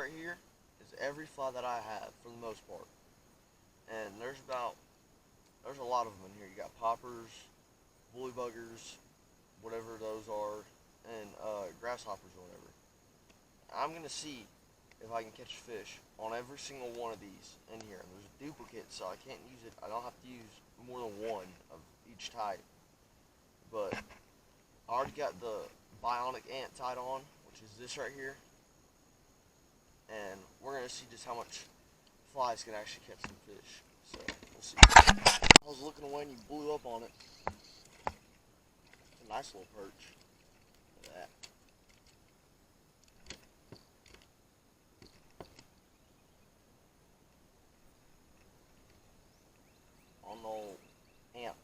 right here is every fly that I have for the most part. And there's a lot of them in here. You got poppers, woolly buggers, whatever those are, and grasshoppers or whatever. I'm gonna see if I can catch fish on every single one of these in here. And there's a duplicate, so I can't use it. I don't have to use more than one of each type. But I already got the bionic ant tied on, which is this right here. And we're gonna see just how much flies can actually catch some fish. So we'll see. I was looking away and you blew up on it. It's a nice little perch. Look at that. On the old ant.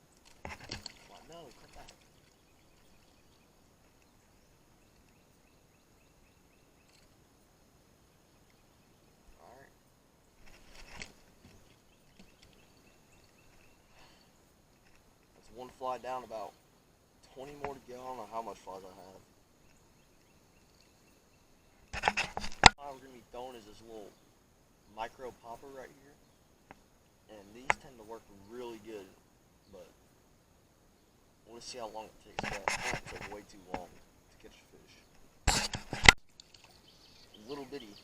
No, come back. Alright. That's one fly down, about 20 more to go. I don't know how much flies I have. What we're going to be throwing is this little micro popper right here. And these tend to work really good, but I want to see how long it takes. That took way too long to catch a fish. Little bitty.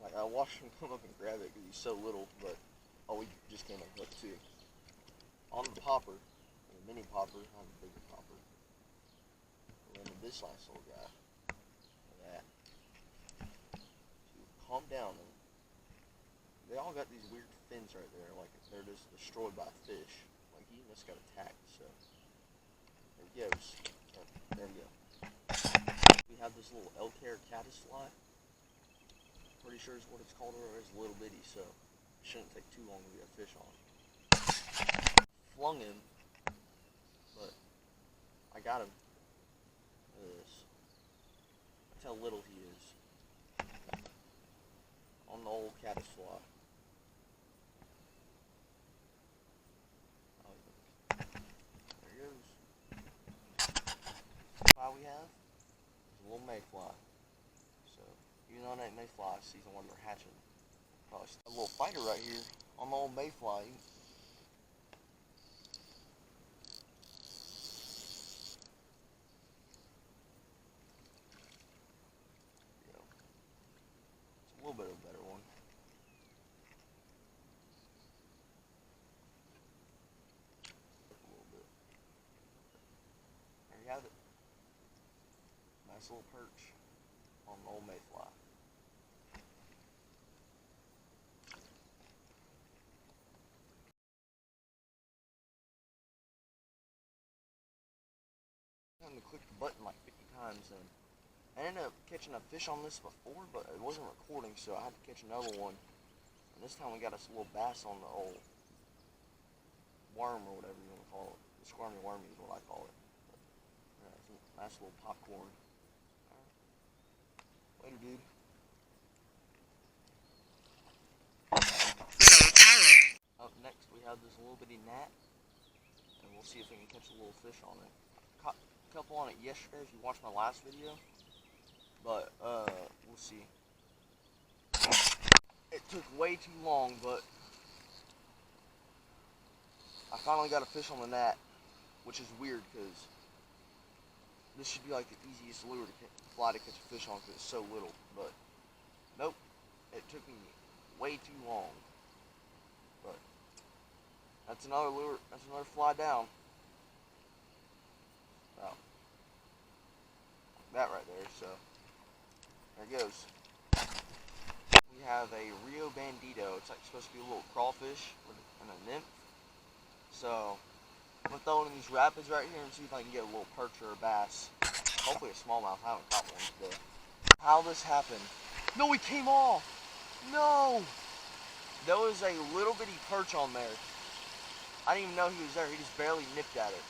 Like, I watched him come up and grab it because he's so little, but he just came up hooked too. On the popper, the mini popper, I have a bigger popper. And then this nice little guy. Look at that. So calm down. They all got these weird fins right there, like they're just destroyed by fish. Like he just got attacked, so there he goes. Oh, there we go. We have this little elk hair caddisfly. Pretty sure is what it's called, or it's little bitty, so it shouldn't take too long to get a fish on. Flung him, but I got him. Look at this. That's how little he is. On the old caddisfly. There he goes. Fly we have is a little mayfly. So even though it ain't mayfly season when they're hatching, probably a little fighter right here on the old mayfly. It's a little bit of a better one. A little bit. There you have it. Nice little perch on the old mayfly. I'm going to click the button like 50 times, and I ended up catching a fish on this before, but it wasn't recording, so I had to catch another one. And this time we got us a little bass on the old worm, or whatever you want to call it. The squirmy wormy is what I call it. But, yeah, it's a nice little popcorn. Right. Later, dude. Tyler. Up next we have this little bitty gnat, and we'll see if we can catch a little fish on it. Caught a couple on it yesterday if you watched my last video, but we'll see. It took way too long, but I finally got a fish on the gnat, which is weird because this should be like the easiest lure to fly to catch a fish on because it's so little, but nope, it took me way too long. But that's another lure, that's another fly down. Wow. That right there, so there it goes. We have a Rio Bandito. It's like supposed to be a little crawfish and a nymph. So I'm gonna throw it in these rapids right here and see if I can get a little perch or a bass. Hopefully a smallmouth. I haven't caught one today. How this happened? No, he came off. No, there was a little bitty perch on there. I didn't even know he was there. He just barely nipped at it.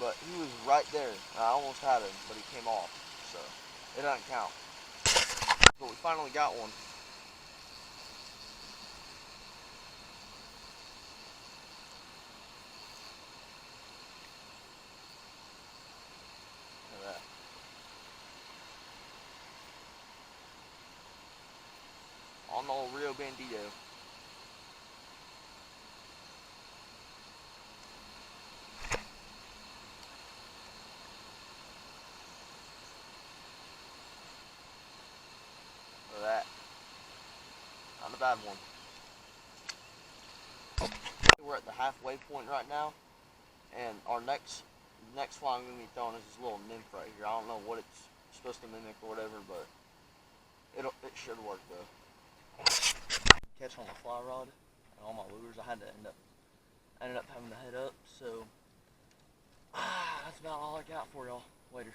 But he was right there. I almost had him, but he came off. So it doesn't count. But we finally got one. Look at that. on the old Rio Bandito. Look at that. Not a bad one. We're at the halfway point right now, and our next fly I'm gonna be throwing is this little nymph right here. I don't know what it's supposed to mimic or whatever, but it should work though. Catch on the fly rod and all my lures. I ended up having to head up, so that's about all I got for y'all. Later.